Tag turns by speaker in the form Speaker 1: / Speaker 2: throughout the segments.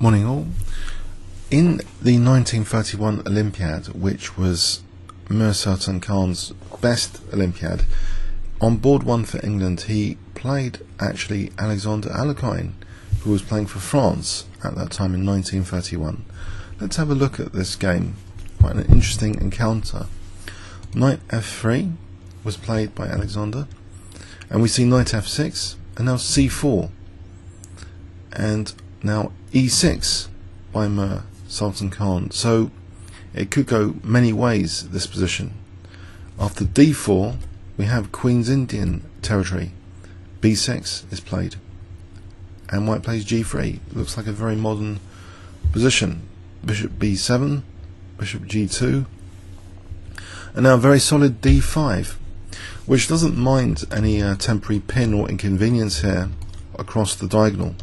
Speaker 1: Morning all. In the 1931 Olympiad, which was Mir Sultan Khan's best Olympiad, on board one for England he played actually Alexander Alekhine, who was playing for France at that time in 1931. Let's have a look at this game. Quite an interesting encounter. Knight f3 was played by Alexander, and we see knight f6 and now c4, and now e6 by Mir Sultan Khan. So it could go many ways, this position. After d4 we have Queen's Indian territory. b6 is played and white plays g3. Looks like a very modern position. Bishop b7, bishop g2, and now a very solid d5, which doesn't mind any temporary pin or inconvenience here across the diagonal.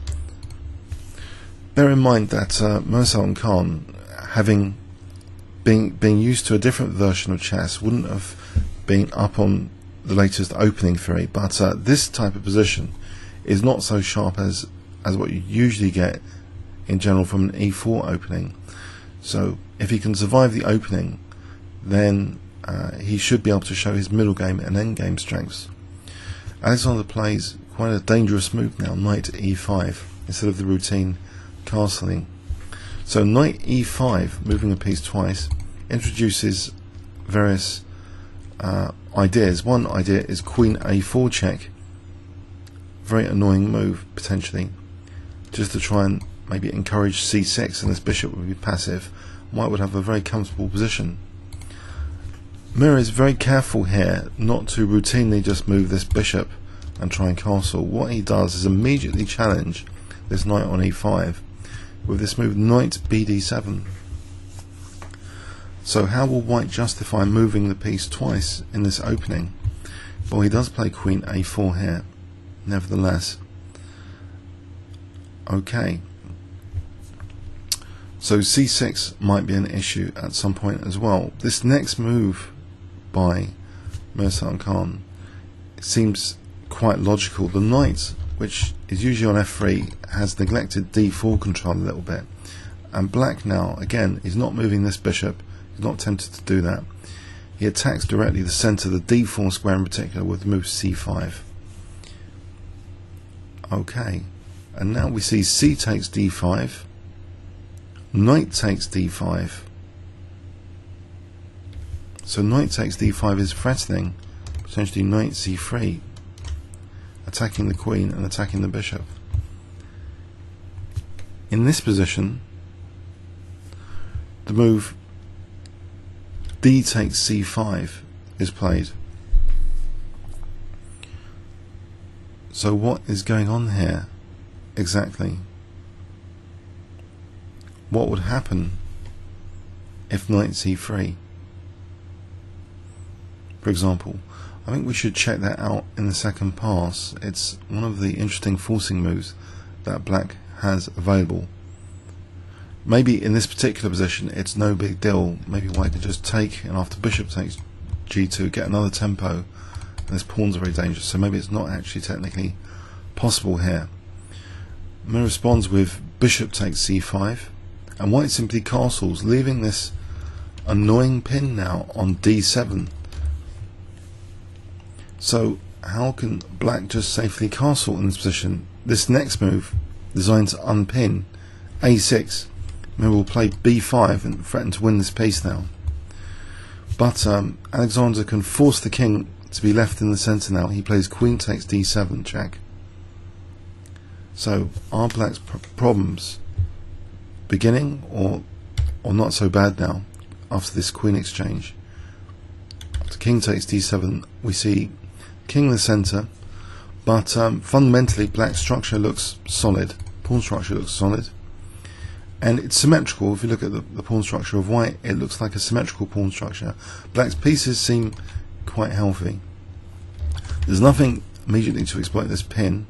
Speaker 1: Bear in mind that Mir Sultan Khan, having been used to a different version of chess, wouldn't have been up on the latest opening theory, but this type of position is not so sharp as what you usually get in general from an e4 opening. So if he can survive the opening, then he should be able to show his middle game and end game strengths. Alexander plays quite a dangerous move now, knight e5, instead of the routine castling. So knight e5, moving a piece twice, introduces various ideas. One idea is queen a4 check. Very annoying move, potentially, just to try and maybe encourage c6, and this bishop would be passive. White would have a very comfortable position. Mir is very careful here not to routinely just move this bishop and try and castle. What he does is immediately challenge this knight on e5 with this move knight bd7. So how will white justify moving the piece twice in this opening? Well, he does play queen a4 here, nevertheless. Okay. So c6 might be an issue at some point as well. This next move by Mir Sultan Khan seems quite logical. The knight, which is usually on f3, has neglected d4 control a little bit, and black now again is not moving this bishop. He's not tempted to do that. He attacks directly the center, the d4 square in particular, with the move c5. Okay, and now we see c takes d5, knight takes d5. So knight takes d5 is threatening potentially knight c3, attacking the queen and attacking the bishop. In this position, the move d takes c5 is played. So what is going on here exactly? What would happen if knight c3, for example? I think we should check that out in the second pass. It's one of the interesting forcing moves that black has available. Maybe in this particular position it's no big deal. Maybe white could just take, and after bishop takes g2, get another tempo, and this pawns are very dangerous. So maybe it's not actually technically possible here. Mir responds with bishop takes c5, and white simply castles, leaving this annoying pin now on d7. So how can black just safely castle in this position? This next move, designed to unpin a6, Mir will play b5 and threaten to win this piece now. But Alexander can force the king to be left in the center now. He plays queen takes d7 check. So are black's problems beginning or not so bad now after this queen exchange? After king takes d7 we see king in the center, but fundamentally black's structure looks solid, pawn structure looks solid, and it's symmetrical. If you look at the pawn structure of white, it looks like a symmetrical pawn structure. Black's pieces seem quite healthy. There's nothing immediately to exploit this pin,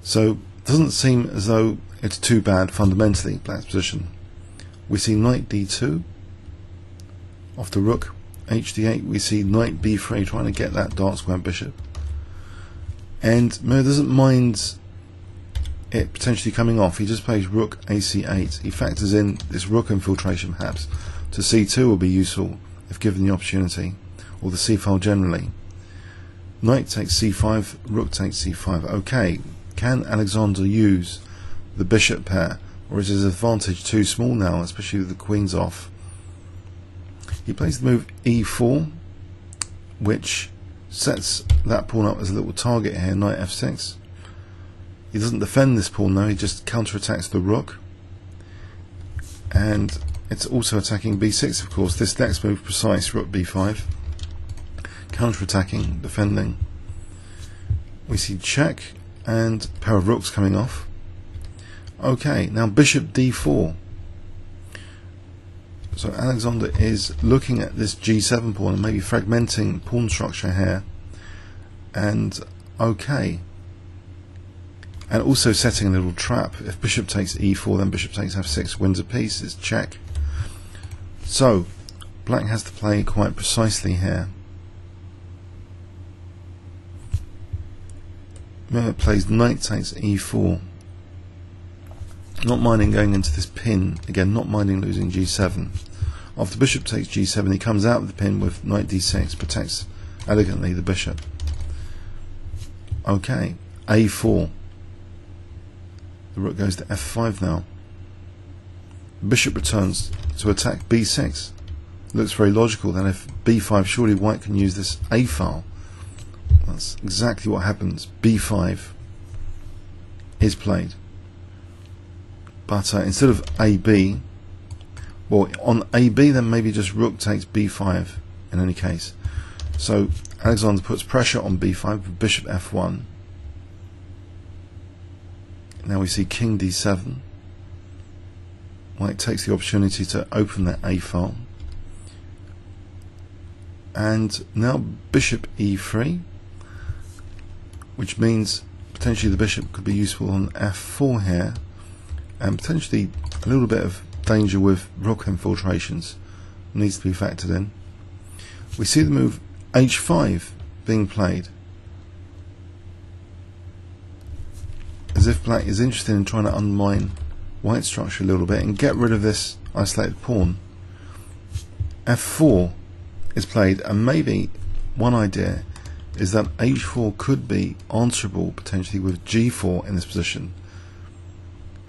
Speaker 1: so it doesn't seem as though it's too bad fundamentally, black's position. We see knight d2, after rook hd8 we see knight b3, trying to get that dark square bishop, and Mir doesn't mind it potentially coming off, he just plays rook ac8. He factors in this rook infiltration perhaps to c2 will be useful if given the opportunity, or the c file generally. Knight takes c5, rook takes c5. Okay, can Alexander use the bishop pair, or is his advantage too small now, especially with the queens off? He plays the move e4, which sets that pawn up as a little target here, knight f6. He doesn't defend this pawn though, he just counterattacks the rook. And it's also attacking b6, of course. This next move, precise, rook b5. Counterattacking, defending. We see check and a pair of rooks coming off. Okay, now bishop d4. So Alexander is looking at this g7 pawn and maybe fragmenting pawn structure here. And okay. And also setting a little trap. If bishop takes e4, then bishop takes f6, wins a piece. It's check. So black has to play quite precisely here. Remember, plays knight takes e4. Not minding going into this pin, again not minding losing g7. After bishop takes g7, he comes out of the pin with knight d6, protects elegantly the bishop. Okay, a4. The rook goes to f5 now. Bishop returns to attack b6. Looks very logical then. If b5, surely white can use this a file. That's exactly what happens. b5 is played. But instead of AB, well, on AB then maybe just rook takes b5 in any case. So Alexander puts pressure on b5 with bishop f1. Now we see king d7. White takes the opportunity to open that a file. And now bishop e3, which means potentially the bishop could be useful on f4 here, and potentially a little bit of danger with rook infiltrations needs to be factored in. We see the move h5 being played, as if black is interested in trying to undermine white structure a little bit and get rid of this isolated pawn. f4 is played, and maybe one idea is that h4 could be answerable potentially with g4 in this position.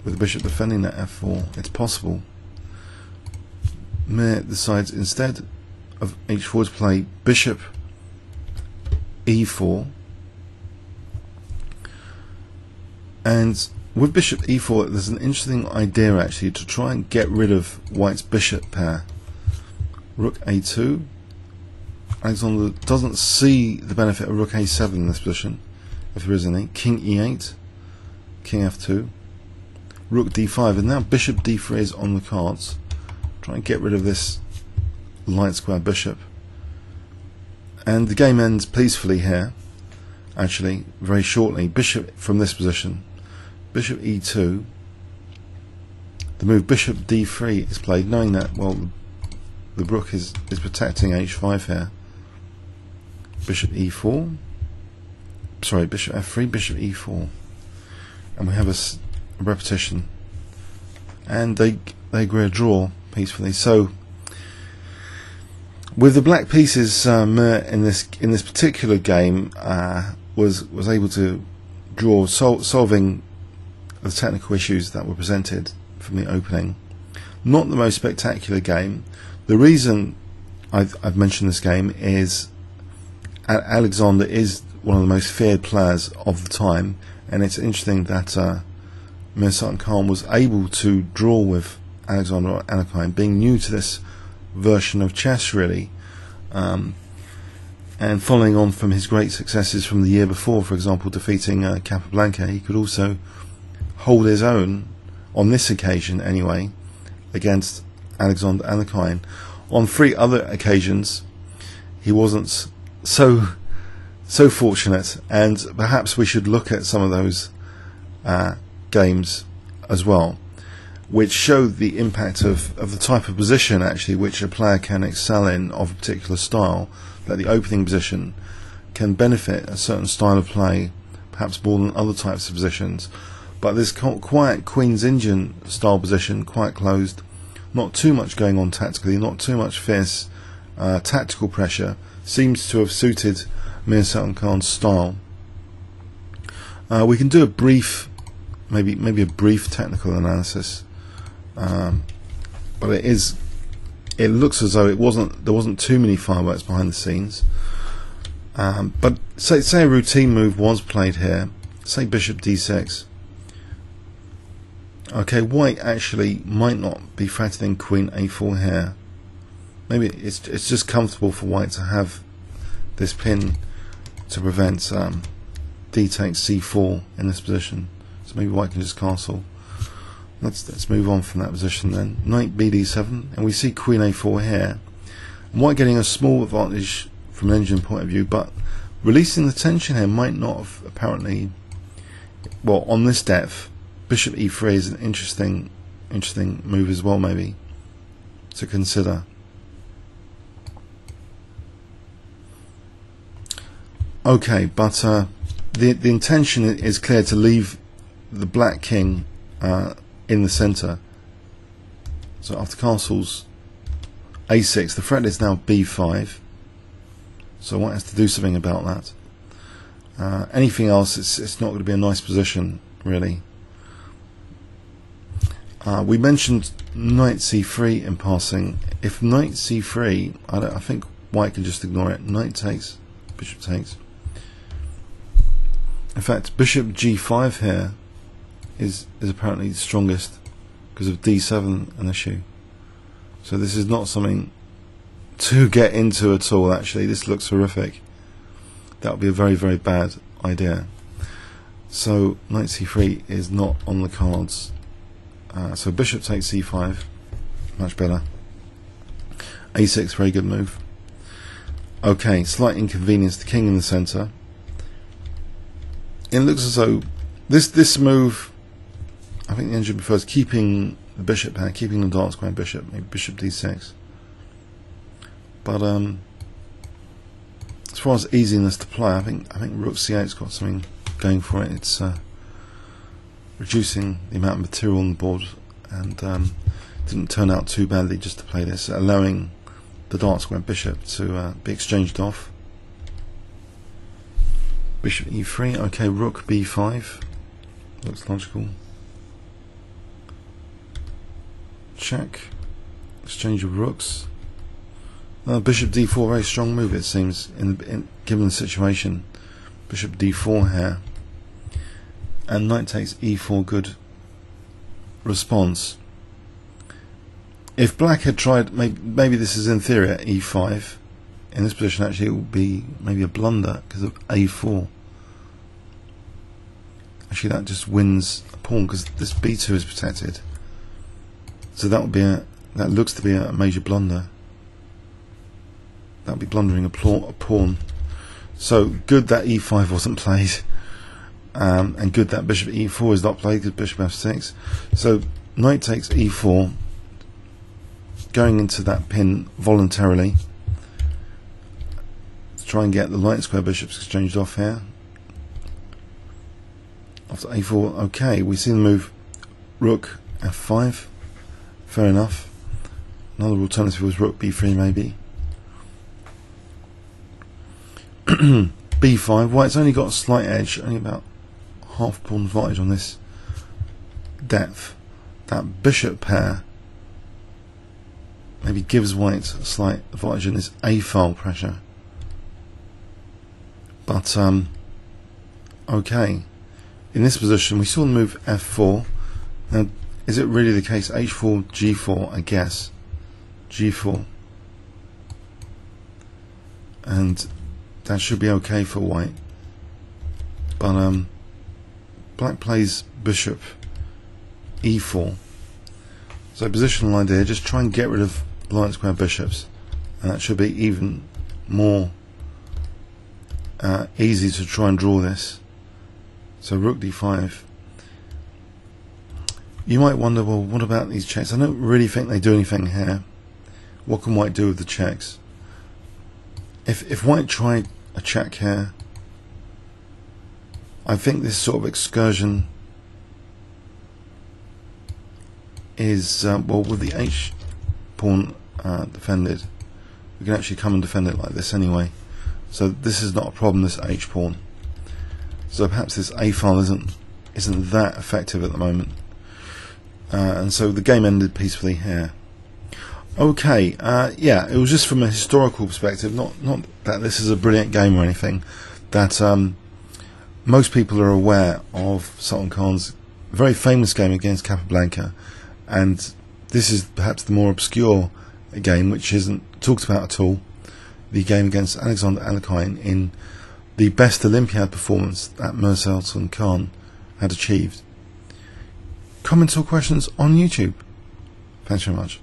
Speaker 1: With the bishop defending that f4, it's possible. Mir decides instead of h4 to play bishop e4, and with bishop e4 there's an interesting idea actually to try and get rid of white's bishop pair. Rook a2. Alexander doesn't see the benefit of rook a7 in this position, if there is any. King e8, king f2, rook d5, and now bishop d3 is on the cards. Try and get rid of this light square bishop. And the game ends peacefully here, actually, very shortly. Bishop from this position, bishop e2. The move bishop d3 is played, knowing that, well, the rook is protecting h5 here. Bishop e4, sorry, bishop f3, bishop e4, and we have a repetition, and they agree a draw peacefully. So with the black pieces, Mir in this particular game was able to draw, solving the technical issues that were presented from the opening. Not the most spectacular game. The reason I've mentioned this game is Alexander is one of the most feared players of the time, and it's interesting that Mir Sultan Khan was able to draw with Alexander Alekhine, being new to this version of chess really, and following on from his great successes from the year before, for example defeating Capablanca. He could also hold his own on this occasion anyway against Alexander Alekhine. On 3 other occasions he wasn't so fortunate, and perhaps we should look at some of those games as well, which show the impact of the type of position actually which a player can excel in of a particular style, that the opening position can benefit a certain style of play perhaps more than other types of positions. but this quiet Queen's Indian style position, quite closed, not too much going on tactically, not too much fierce tactical pressure, seems to have suited Mir Sultan Khan's style. We can do a brief, maybe a brief technical analysis, but it looks as though there wasn't too many fireworks behind the scenes. But say a routine move was played here, say bishop d6. Okay, white actually might not be threatening queen a4 here. Maybe it's just comfortable for white to have this pin to prevent d takes c4 in this position. So maybe white can just castle. Let's move on from that position then. Knight bd7, and we see queen a4 here. And white getting a small advantage from an engine point of view, but releasing the tension here might not have apparently. Well, on this depth, bishop e3 is an interesting move as well, maybe to consider. Okay, but the intention is clear to leave the black king in the center. So after castles a6, the threat is now b5. So white has to do something about that. Anything else, it's not going to be a nice position, really. We mentioned knight c3 in passing. If knight c3, I think white can just ignore it. Knight takes, bishop takes. In fact, bishop g5 here is apparently the strongest because of d7 an issue. So this is not something to get into at all. Actually, this looks horrific. That would be a very, very bad idea. So knight c3 is not on the cards. So bishop takes c5, much better. a6, very good move. Okay, slight inconvenience, the king in the center. It looks as though this move, I think the engine prefers keeping the bishop here, keeping the dark square bishop, maybe bishop d6. But as far as easiness to play, I think rook c8's got something going for it. It's reducing the amount of material on the board, and didn't turn out too badly just to play this, allowing the dark square bishop to be exchanged off. Bishop e3, okay, rook b5, looks logical. Check, exchange of rooks. Bishop d4, very strong move it seems, given the situation. Bishop d4 here, and knight takes e4, good response. If black had tried, maybe this is inferior, e5. In this position actually it would be maybe a blunder because of a4. Actually that just wins a pawn because this b2 is protected. So that looks to be a major blunder. That would be blundering a pawn. So good that e5 wasn't played, and good that bishop e4 is not played because bishop f6. So knight takes e4, going into that pin voluntarily. Try and get the light square bishops exchanged off here. After a4, okay, we see the move rook f5. Fair enough. Another alternative was rook b3 maybe. b5, white's only got a slight edge, only about half pawn advantage on this depth. That bishop pair maybe gives white a slight advantage in this a-file pressure. But okay, in this position we saw the move f4. Now is it really the case? h4, g4, I guess. g4, and that should be okay for white. But black plays bishop e4. So positional idea, just try and get rid of light square bishops, and that should be even more easy to try and draw this. So rook d5. You might wonder, well, what about these checks? I don't really think they do anything here. What can white do with the checks? If white tried a check here, I think this sort of excursion is, well, with the H pawn defended, we can actually come and defend it like this anyway. So this is not a problem, this H pawn. So perhaps this A file isn't that effective at the moment. And so the game ended peacefully here. Okay, yeah, it was just from a historical perspective, not that this is a brilliant game or anything, that most people are aware of Sultan Khan's very famous game against Capablanca, and this is perhaps the more obscure game which isn't talked about at all, the game against Alexander Alekhine in the best Olympiad performance that Mir Sultan Khan had achieved. Comments or questions on YouTube. Thanks very much.